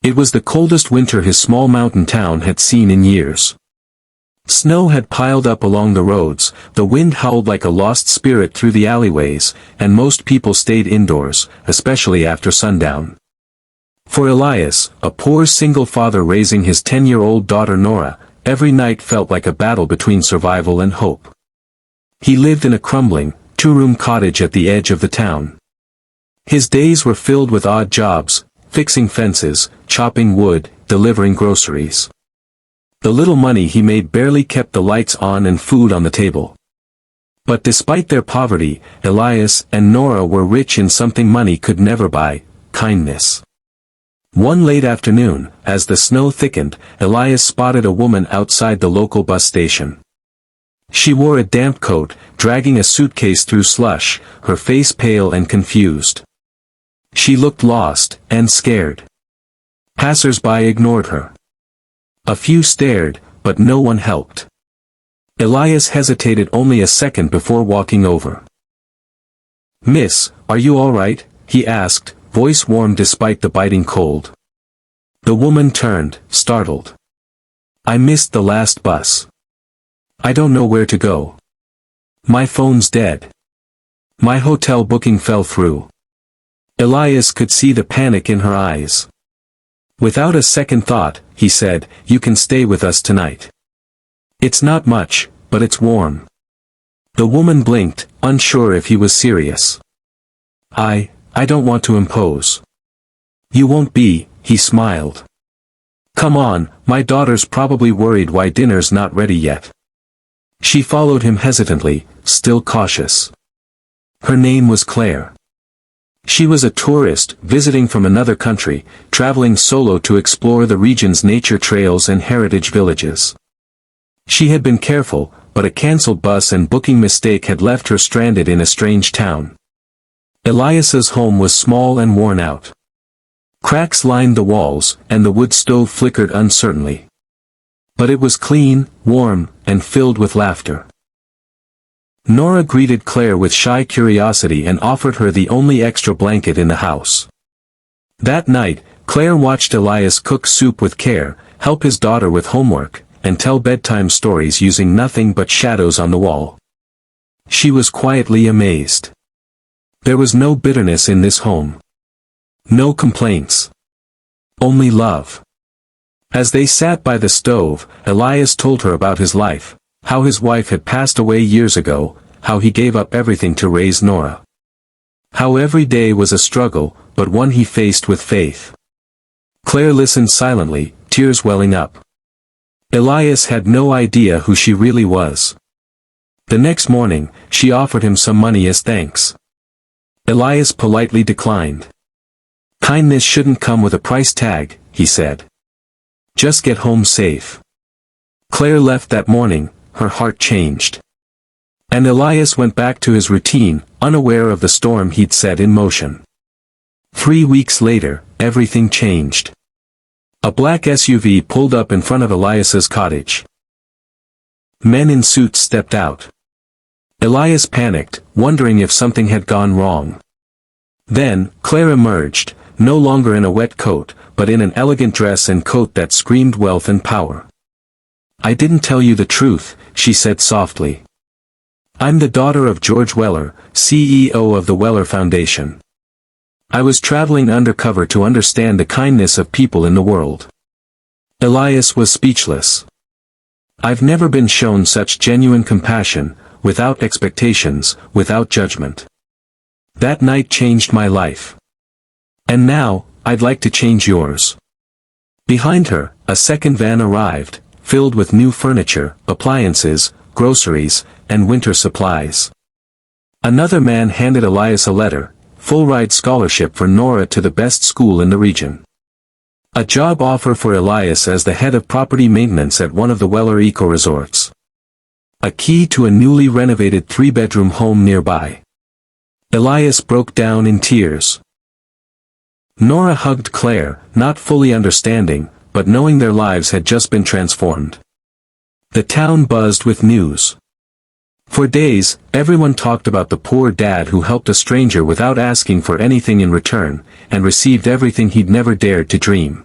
It was the coldest winter his small mountain town had seen in years. Snow had piled up along the roads, the wind howled like a lost spirit through the alleyways, and most people stayed indoors, especially after sundown. For Elias, a poor single father raising his 10-year-old daughter Nora, every night felt like a battle between survival and hope. He lived in a crumbling, two-room cottage at the edge of the town. His days were filled with odd jobs, fixing fences, chopping wood, delivering groceries. The little money he made barely kept the lights on and food on the table. But despite their poverty, Elias and Nora were rich in something money could never buy: kindness. One late afternoon, as the snow thickened, Elias spotted a woman outside the local bus station. She wore a damp coat, dragging a suitcase through slush, her face pale and confused. She looked lost and scared. Passers-by ignored her. A few stared, but no one helped. Elias hesitated only a second before walking over. "Miss, are you all right?" he asked, voice warm despite the biting cold. The woman turned, startled. "I missed the last bus. I don't know where to go. My phone's dead. My hotel booking fell through." Elias could see the panic in her eyes. Without a second thought, he said, "You can stay with us tonight. It's not much, but it's warm." The woman blinked, unsure if he was serious. I don't want to impose." "You won't be," he smiled. "Come on, my daughter's probably worried why dinner's not ready yet." She followed him hesitantly, still cautious. Her name was Claire. She was a tourist, visiting from another country, traveling solo to explore the region's nature trails and heritage villages. She had been careful, but a cancelled bus and booking mistake had left her stranded in a strange town. Elias's home was small and worn out. Cracks lined the walls, and the wood stove flickered uncertainly. But it was clean, warm, and filled with laughter. Nora greeted Claire with shy curiosity and offered her the only extra blanket in the house. That night, Claire watched Elias cook soup with care, help his daughter with homework, and tell bedtime stories using nothing but shadows on the wall. She was quietly amazed. There was no bitterness in this home. No complaints. Only love. As they sat by the stove, Elias told her about his life, how his wife had passed away years ago, how he gave up everything to raise Nora. How every day was a struggle, but one he faced with faith. Claire listened silently, tears welling up. Elias had no idea who she really was. The next morning, she offered him some money as thanks. Elias politely declined. "Kindness shouldn't come with a price tag," he said. "Just get home safe." Claire left that morning, her heart changed. And Elias went back to his routine, unaware of the storm he'd set in motion. 3 weeks later, everything changed. A black SUV pulled up in front of Elias's cottage. Men in suits stepped out. Elias panicked, wondering if something had gone wrong. Then, Claire emerged, no longer in a wet coat, but in an elegant dress and coat that screamed wealth and power. "I didn't tell you the truth," she said softly. "I'm the daughter of George Weller, CEO of the Weller Foundation. I was traveling undercover to understand the kindness of people in the world." Elias was speechless. "I've never been shown such genuine compassion, without expectations, without judgment. That night changed my life. And now, I'd like to change yours." Behind her, a second van arrived, filled with new furniture, appliances, groceries, and winter supplies. Another man handed Elias a letter, full-ride scholarship for Nora to the best school in the region. A job offer for Elias as the head of property maintenance at one of the Weller eco-resorts. A key to a newly renovated 3-bedroom home nearby. Elias broke down in tears. Nora hugged Claire, not fully understanding, but knowing their lives had just been transformed. The town buzzed with news. For days, everyone talked about the poor dad who helped a stranger without asking for anything in return, and received everything he'd never dared to dream.